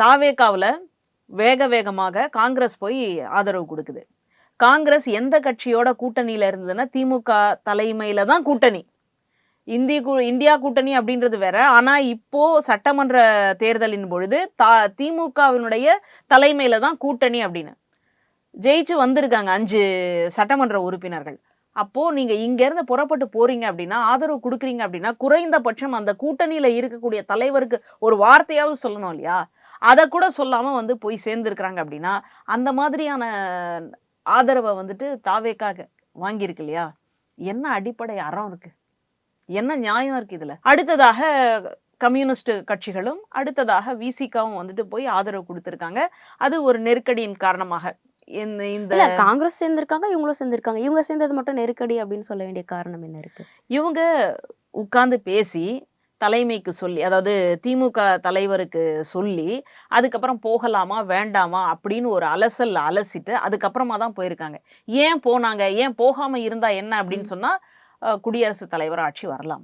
தாவேகாவில் வேக வேகமாக காங்கிரஸ் போய் ஆதரவு கொடுக்குது. காங்கிரஸ் எந்த கட்சியோட கூட்டணியில இருந்ததுன்னா திமுக தலைமையில தான் கூட்டணி. இந்தியா கூட்டணி அப்படின்றது வேற. ஆனா இப்போ சட்டமன்ற தேர்தலின் பொழுது திமுகவினுடைய தலைமையில தான் கூட்டணி அப்படின்னு ஜெயிச்சு வந்திருக்காங்க 5 சட்டமன்ற உறுப்பினர்கள். அப்போ நீங்க இங்க இருந்து புறப்பட்டு போறீங்க அப்படின்னா, ஆதரவு கொடுக்குறீங்க அப்படின்னா, குறைந்தபட்சம் அந்த கூட்டணியில இருக்கக்கூடிய தலைவருக்கு ஒரு வார்த்தையாவது சொல்லணும் இல்லையா? அதை கூட சொல்லாம போய் சேர்ந்திருக்கிறாங்க அப்படின்னா, அந்த மாதிரியான ஆதரவை தாவேக்காக வாங்கியிருக்கு இல்லையா? என்ன அடிப்படை அறம் இருக்கு? என்ன நியாயம் இருக்கு இதுல? அடுத்ததாக கம்யூனிஸ்ட் கட்சிகளும் அடுத்ததாக விசிகாவும் போய் ஆதரவு கொடுத்திருக்காங்க. அது ஒரு நெருக்கடியின் காரணமாக. இந்த காங்கிரஸ் சேர்ந்திருக்காங்க, இவங்களும் சேர்ந்திருக்காங்க. இவங்க சேர்ந்தது மட்டும் நெருக்கடி அப்படின்னு சொல்ல வேண்டிய காரணம் என்ன இருக்கு? இவங்க உட்கார்ந்து பேசி தலைமைக்கு சொல்லி, அதாவது திமுக தலைவருக்கு சொல்லி, அதுக்கப்புறம் போகலாமா வேண்டாமா அப்படின்னு ஒரு அலசிட்டு அதுக்கப்புறமா தான் போயிருக்காங்க. ஏன் போனாங்க, ஏன் போகாம இருந்தா என்ன அப்படின்னு சொன்னா குடியரசுத் தலைவர் ஆட்சி வரலாம்.